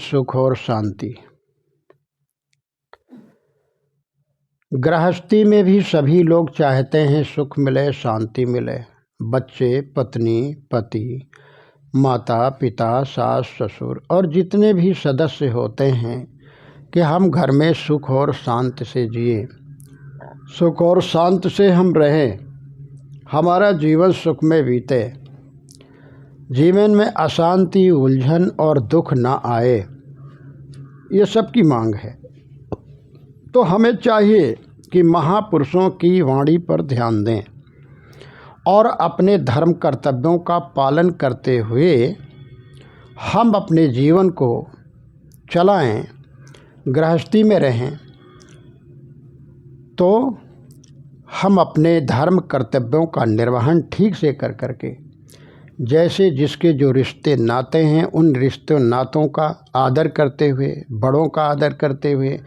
सुख और शांति। गृहस्थी में भी सभी लोग चाहते हैं सुख मिले, शांति मिले। बच्चे, पत्नी, पति, माता पिता, सास ससुर और जितने भी सदस्य होते हैं कि हम घर में सुख और शांति से जिए, सुख और शांति से हम रहें, हमारा जीवन सुख में बीते, जीवन में अशांति, उलझन और दुख ना आए, ये सबकी मांग है। तो हमें चाहिए कि महापुरुषों की वाणी पर ध्यान दें और अपने धर्म कर्तव्यों का पालन करते हुए हम अपने जीवन को चलाएं, गृहस्थी में रहें, तो हम अपने धर्म कर्तव्यों का निर्वहन ठीक से कर करके, जैसे जिसके जो रिश्ते नाते हैं उन रिश्तों नातों का आदर करते हुए, बड़ों का आदर करते हुए,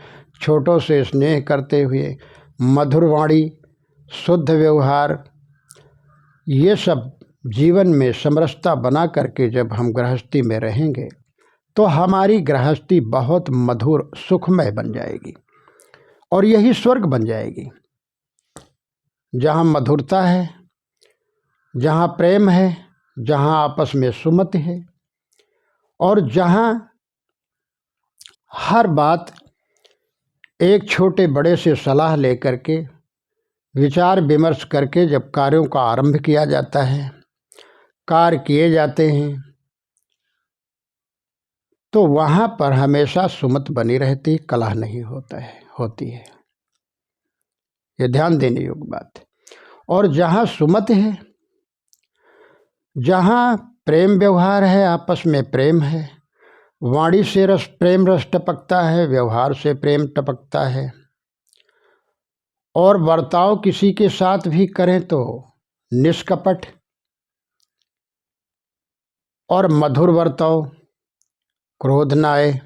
छोटों से स्नेह करते हुए, मधुर वाणी, शुद्ध व्यवहार, ये सब जीवन में समरसता बना करके जब हम गृहस्थी में रहेंगे तो हमारी गृहस्थी बहुत मधुर सुखमय बन जाएगी और यही स्वर्ग बन जाएगी, जहाँ मधुरता है, जहाँ प्रेम है, जहाँ आपस में सुमति है और जहाँ हर बात एक छोटे बड़े से सलाह लेकर के विचार विमर्श करके जब कार्यों का आरंभ किया जाता है, कार्य किए जाते हैं, तो वहाँ पर हमेशा सुमत बनी रहती, कलह नहीं होती है। ये ध्यान देने योग्य बात है। और जहाँ सुमत है, जहाँ प्रेम व्यवहार है, आपस में प्रेम है, वाणी से प्रेम रस टपकता है, व्यवहार से प्रेम टपकता है, और बर्ताव किसी के साथ भी करें तो निष्कपट और मधुर बर्ताव, क्रोध न आए,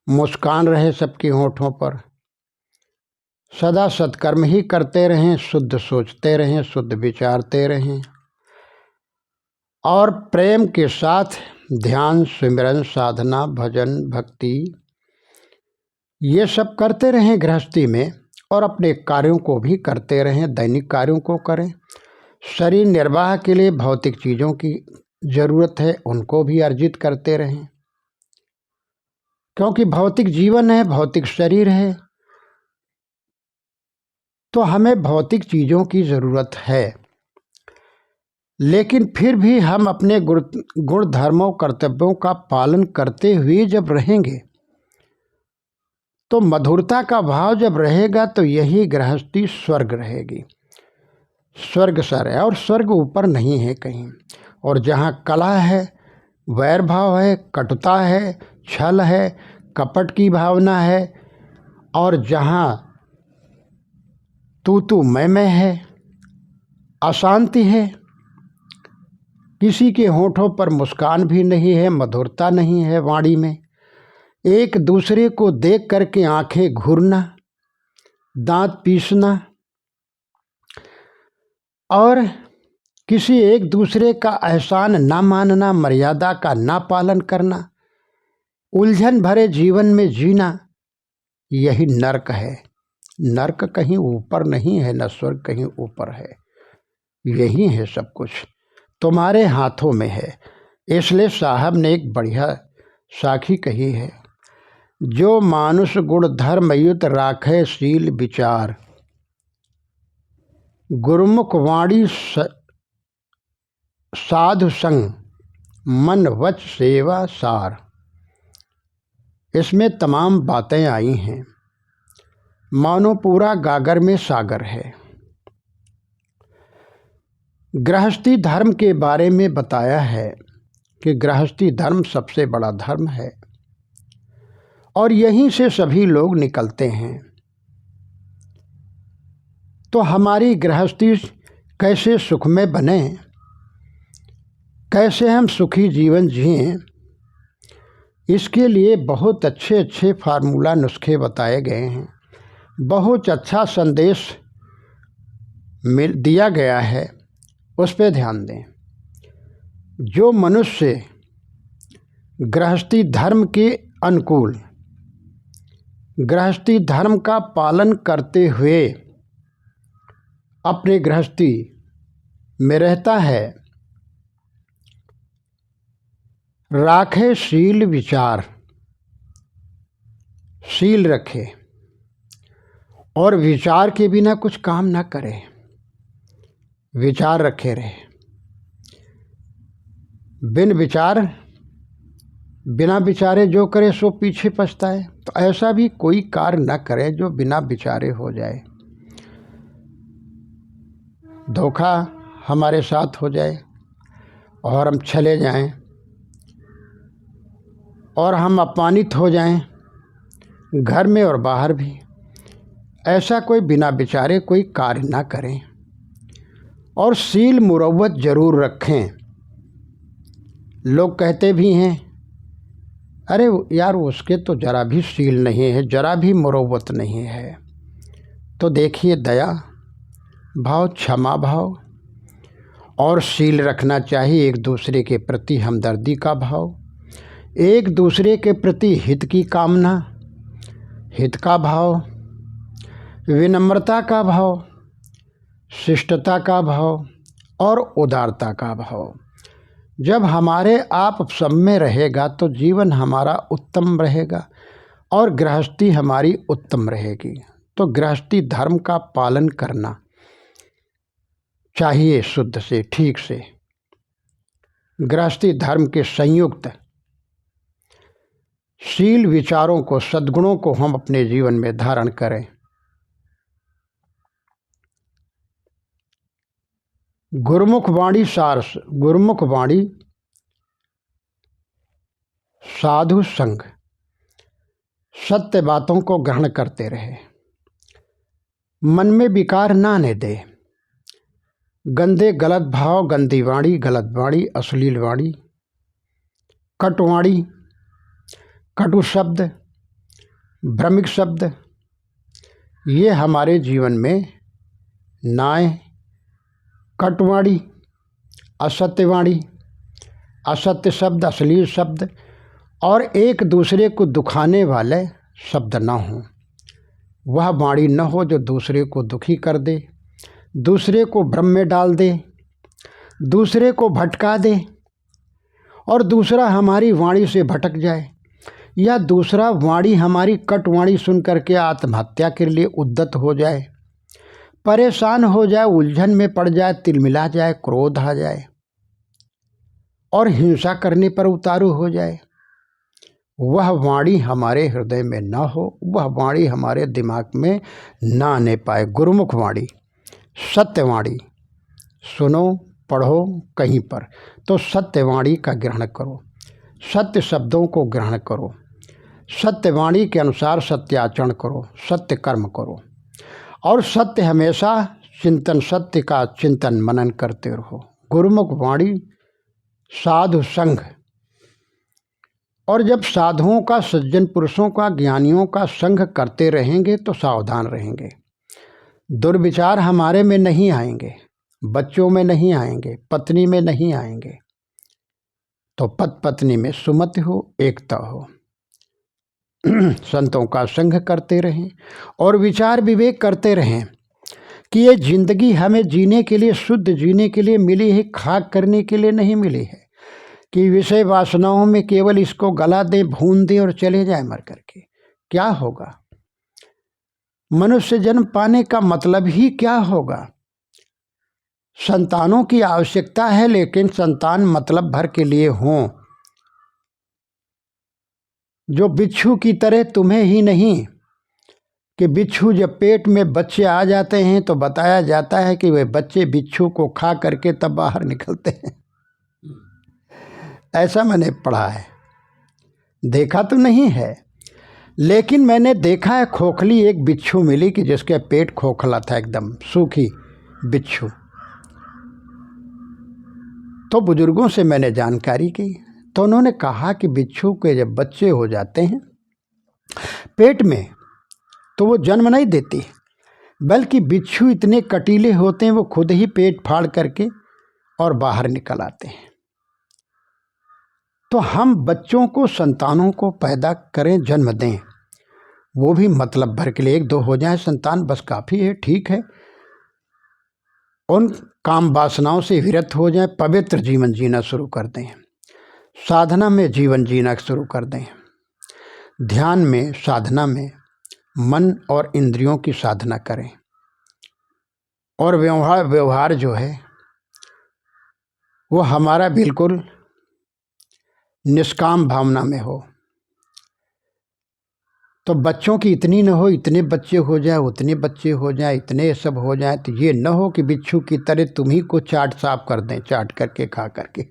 मुस्कान रहे सबके होठों पर, सदा सत्कर्म ही करते रहें, शुद्ध सोचते रहें, शुद्ध विचारते रहें और प्रेम के साथ ध्यान, सिमरन, साधना, भजन, भक्ति, ये सब करते रहें गृहस्थी में और अपने कार्यों को भी करते रहें, दैनिक कार्यों को करें। शरीर निर्वाह के लिए भौतिक चीज़ों की ज़रूरत है, उनको भी अर्जित करते रहें, क्योंकि भौतिक जीवन है, भौतिक शरीर है, तो हमें भौतिक चीज़ों की ज़रूरत है। लेकिन फिर भी हम अपने गुण धर्मों कर्तव्यों का पालन करते हुए जब रहेंगे तो मधुरता का भाव जब रहेगा तो यही गृहस्थी स्वर्ग रहेगी। स्वर्ग सर है और स्वर्ग ऊपर नहीं है कहीं। और जहाँ कलह है, वैर भाव है, कटुता है, छल है, कपट की भावना है और जहाँ तू मैं है, अशांति है, किसी के होठों पर मुस्कान भी नहीं है, मधुरता नहीं है वाणी में, एक दूसरे को देख करके आंखें घूरना, दांत पीसना और किसी एक दूसरे का एहसान ना मानना, मर्यादा का ना पालन करना, उलझन भरे जीवन में जीना, यही नरक है। नरक कहीं ऊपर नहीं है, न स्वर्ग कहीं ऊपर है, यही है सब कुछ तुम्हारे हाथों में है। इसलिए साहब ने एक बढ़िया साखी कही है, जो मानुष गुण धर्मयुत राखे शील विचार, गुरुमुख वाणी साधु संग, मन वच सेवा सार। इसमें तमाम बातें आई हैं, मानो पूरा गागर में सागर है। गृहस्थी धर्म के बारे में बताया है कि गृहस्थी धर्म सबसे बड़ा धर्म है और यहीं से सभी लोग निकलते हैं। तो हमारी गृहस्थी कैसे सुखमय बने, कैसे हम सुखी जीवन जिएं, इसके लिए बहुत अच्छे अच्छे फार्मूला, नुस्खे बताए गए हैं। बहुत अच्छा संदेश दिया गया है, उस पर ध्यान दें। जो मनुष्य गृहस्थी धर्म के अनुकूल, गृहस्थी धर्म का पालन करते हुए अपने गृहस्थी में रहता है। राखे शील विचार, शील रखे और विचार के बिना कुछ काम ना करे, विचार रखे रहे। बिना विचारे जो करे सो पीछे पछताए। तो ऐसा भी कोई कार्य न करे जो बिना विचारे हो जाए। धोखा हमारे साथ हो जाए और हम चले जाएं और हम अपमानित हो जाएं, घर में और बाहर भी। ऐसा कोई बिना विचारे कोई कार्य ना करें और शील मुरव्वत जरूर रखें। लोग कहते भी हैं, अरे यार उसके तो जरा भी शील नहीं है, जरा भी मुरव्वत नहीं है। तो देखिए, दया भाव, क्षमा भाव और शील रखना चाहिए। एक दूसरे के प्रति हमदर्दी का भाव, एक दूसरे के प्रति हित की कामना, हित का भाव, विनम्रता का भाव, शिष्टता का भाव और उदारता का भाव। जब हमारे आप सब में रहेगा तो जीवन हमारा उत्तम रहेगा और गृहस्थी हमारी उत्तम रहेगी। तो गृहस्थी धर्म का पालन करना चाहिए शुद्ध से, ठीक से। गृहस्थी धर्म के संयुक्त शील विचारों को, सद्गुणों को हम अपने जीवन में धारण करें। गुरुमुख वाणी सारस, गुरुमुख वाणी साधु संग, सत्य बातों को ग्रहण करते रहे, मन में विकार ना आने दे। गंदे गलत भाव, गंदी वाणी, गलत वाणी, अश्लील वाणी, कटवाणी, कटु शब्द, भ्रमिक शब्द, ये हमारे जीवन में ना आए। कटवाणी, असत्यवाणी, असत्य शब्द, अश्लील शब्द और एक दूसरे को दुखाने वाले शब्द ना हों। वह वाणी न हो जो दूसरे को दुखी कर दे, दूसरे को भ्रम में डाल दे, दूसरे को भटका दे और दूसरा हमारी वाणी से भटक जाए, या दूसरा वाणी हमारी कट वाणी सुन करके आत्महत्या के लिए उद्यत हो जाए, परेशान हो जाए, उलझन में पड़ जाए, तिलमिला जाए, क्रोध आ जाए और हिंसा करने पर उतारू हो जाए। वह वाणी हमारे हृदय में ना हो, वह वाणी हमारे दिमाग में ना आने पाए। गुरुमुख वाणी, सत्यवाणी, सुनो पढ़ो कहीं पर तो सत्यवाणी का ग्रहण करो, सत्य शब्दों को ग्रहण करो, सत्यवाणी के अनुसार सत्य आचरण करो, सत्य कर्म करो और सत्य हमेशा चिंतन, सत्य का चिंतन मनन करते रहो। गुरुमुख वाणी साधु संग, और जब साधुओं का, सज्जन पुरुषों का, ज्ञानियों का संग करते रहेंगे तो सावधान रहेंगे। दुर्विचार हमारे में नहीं आएंगे, बच्चों में नहीं आएंगे, पत्नी में नहीं आएंगे। तो पति पत्नी में सुमति हो, एकता हो। संतों का संग करते रहें और विचार विवेक करते रहें कि ये जिंदगी हमें जीने के लिए, शुद्ध जीने के लिए मिली है, खाक करने के लिए नहीं मिली है कि विषय वासनाओं में केवल इसको गला दें, भून दें और चले जाएं मर करके। क्या होगा? मनुष्य जन्म पाने का मतलब ही क्या होगा? संतानों की आवश्यकता है, लेकिन संतान मतलब भर के लिए हों, जो बिच्छू की तरह तुम्हें ही नहीं। कि बिच्छू जब पेट में बच्चे आ जाते हैं तो बताया जाता है कि वे बच्चे बिच्छू को खा करके तब बाहर निकलते हैं। ऐसा मैंने पढ़ा है, देखा तो नहीं है, लेकिन मैंने देखा है। खोखली एक बिच्छू मिली कि जिसके पेट खोखला था, एकदम सूखी बिच्छू। तो बुजुर्गों से मैंने जानकारी की तो उन्होंने कहा कि बिच्छू के जब बच्चे हो जाते हैं पेट में तो वो जन्म नहीं देती, बल्कि बिच्छू इतने कटीले होते हैं वो खुद ही पेट फाड़ करके और बाहर निकल आते हैं। तो हम बच्चों को, संतानों को पैदा करें, जन्म दें, वो भी मतलब भर के लिए, 1-2 हो जाए संतान बस काफ़ी है, ठीक है। उन काम वासनाओं से विरत हो जाए, पवित्र जीवन जीना शुरू कर दें, साधना में जीवन जीना शुरू कर दें, ध्यान में, साधना में मन और इंद्रियों की साधना करें, और व्यवहार जो है वो हमारा बिल्कुल निष्काम भावना में हो। तो बच्चों की इतनी न हो, इतने बच्चे हो जाए, उतने बच्चे हो जाए, इतने सब हो जाए, तो ये न हो कि बिच्छू की तरह तुम्ही को चाट साफ कर दें, चाट करके खा करके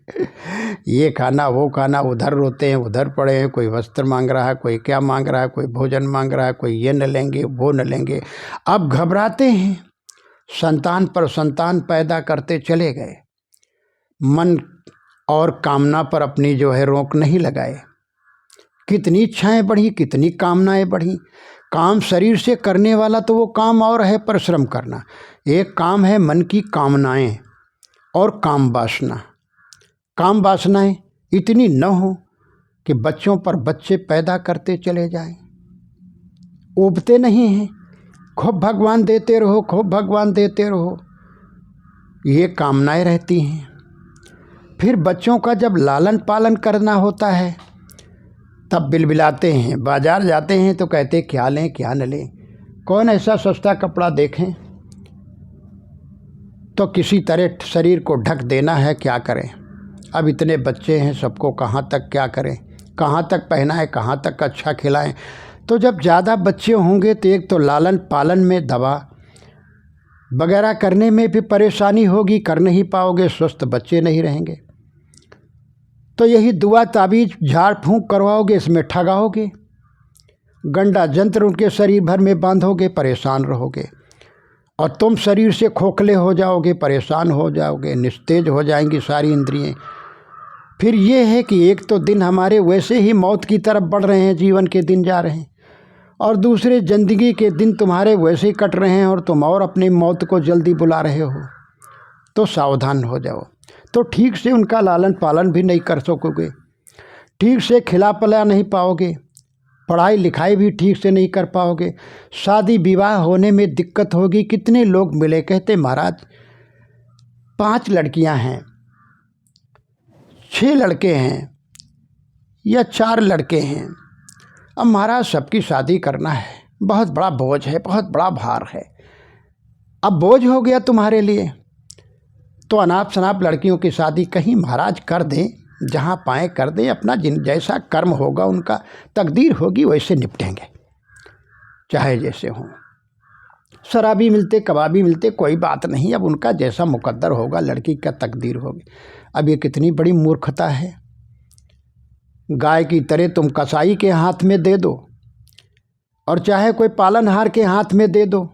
ये खाना वो खाना, उधर रोते हैं, उधर पड़े हैं, कोई वस्त्र मांग रहा है, कोई क्या मांग रहा है, कोई भोजन मांग रहा है, कोई ये न लेंगे वो न लेंगे। अब घबराते हैं, संतान पर संतान पैदा करते चले गए, मन और कामना पर अपनी जो है रोक नहीं लगाए। कितनी इच्छाएं बढ़ी, कितनी कामनाएं बढ़ी। काम शरीर से करने वाला तो वो काम और है परिश्रम करना, एक काम है मन की कामनाएं और काम वासना। काम वासनाएं इतनी न हो कि बच्चों पर बच्चे पैदा करते चले जाएं, उबते नहीं हैं, खूब भगवान देते रहो, खूब भगवान देते रहो, ये कामनाएं रहती हैं। फिर बच्चों का जब लालन पालन करना होता है तब बिलबिलाते हैं, बाजार जाते हैं तो कहते क्या लें क्या न लें, कौन ऐसा सस्ता कपड़ा देखें, तो किसी तरह शरीर को ढक देना है, क्या करें। अब इतने बच्चे हैं, सबको कहाँ तक क्या करें, कहाँ तक पहनाएं, कहाँ तक अच्छा खिलाएं। तो जब ज़्यादा बच्चे होंगे तो एक तो लालन पालन में, दवा वगैरह करने में भी परेशानी होगी, कर नहीं पाओगे, स्वस्थ बच्चे नहीं रहेंगे। तो यही दुआ ताबीज झाड़ फूंक करवाओगे, इसमें ठगाओगे, गंडा जंत्र उनके शरीर भर में बांधोगे, परेशान रहोगे, और तुम शरीर से खोखले हो जाओगे, परेशान हो जाओगे, निस्तेज हो जाएंगी सारी इंद्रियां। फिर ये है कि एक तो दिन हमारे वैसे ही मौत की तरफ बढ़ रहे हैं, जीवन के दिन जा रहे हैं, और दूसरे ज़िंदगी के दिन तुम्हारे वैसे ही कट रहे हैं और तुम और अपनी मौत को जल्दी बुला रहे हो। तो सावधान हो जाओ। तो ठीक से उनका लालन पालन भी नहीं कर सकोगे, ठीक से खिला पिला नहीं पाओगे, पढ़ाई लिखाई भी ठीक से नहीं कर पाओगे, शादी विवाह होने में दिक्कत होगी। कितने लोग मिले कहते महाराज 5 लड़कियां हैं, 6 लड़के हैं या 4 लड़के हैं, अब महाराज सबकी शादी करना है, बहुत बड़ा बोझ है, बहुत बड़ा भार है। अब बोझ हो गया तुम्हारे लिए तो अनाप शनाप लड़कियों की शादी कहीं महाराज कर दें, जहाँ पाएँ कर दें, अपना जैसा कर्म होगा, उनका तकदीर होगी वैसे निपटेंगे, चाहे जैसे हों। शराबी मिलते, कबाबी मिलते, कोई बात नहीं, अब उनका जैसा मुकद्दर होगा, लड़की का तकदीर होगी। अब ये कितनी बड़ी मूर्खता है। गाय की तरह तुम कसाई के हाथ में दे दो और चाहे कोई पालनहार के हाथ में दे दो।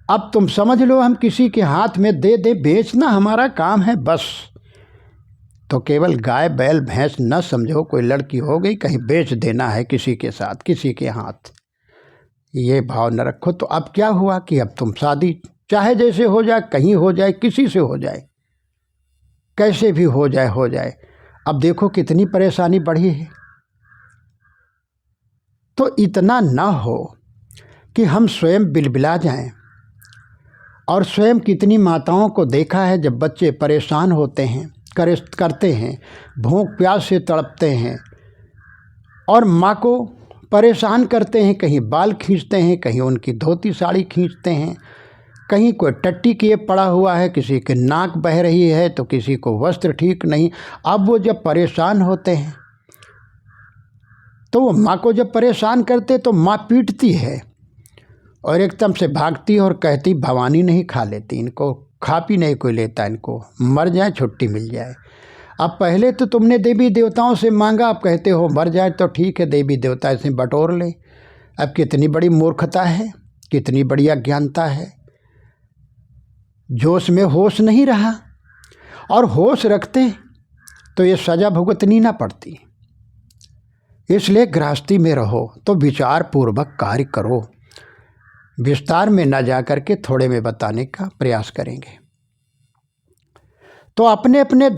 अब तुम समझ लो हम किसी के हाथ में दे दे, बेचना हमारा काम है बस। तो केवल गाय बैल भैंस न समझो, कोई लड़की हो गई कहीं बेच देना है किसी के साथ, किसी के हाथ, ये भाव न रखो। तो अब क्या हुआ कि अब तुम शादी चाहे जैसे हो जाए, कहीं हो जाए, किसी से हो जाए, कैसे भी हो जाए हो जाए। अब देखो कितनी परेशानी बढ़ी है। तो इतना ना हो कि हम स्वयं बिलबिला जाएं। और स्वयं कितनी माताओं को देखा है जब बच्चे परेशान होते हैं, करते हैं, भूख प्यास से तड़पते हैं और माँ को परेशान करते हैं, कहीं बाल खींचते हैं, कहीं उनकी धोती साड़ी खींचते हैं, कहीं कोई टट्टी किए पड़ा हुआ है, किसी के नाक बह रही है तो किसी को वस्त्र ठीक नहीं। अब वो जब परेशान होते हैं तो वो माँ को जब परेशान करते तो माँ पीटती है और एकदम से भागती और कहती भवानी नहीं खा लेती, इनको खा पी नहीं कोई लेता, इनको मर जाए छुट्टी मिल जाए। अब पहले तो तुमने देवी देवताओं से मांगा, अब कहते हो मर जाए तो ठीक है, देवी देवता इसे बटोर ले। अब कितनी बड़ी मूर्खता है, कितनी बड़ी अज्ञानता है। जोश में होश नहीं रहा, और होश रखते तो ये सजा भुगतनी ना पड़ती। इसलिए गृहस्थी में रहो तो विचार पूर्वक कार्य करो। विस्तार में न जा करके थोड़े में बताने का प्रयास करेंगे। तो अपने अपने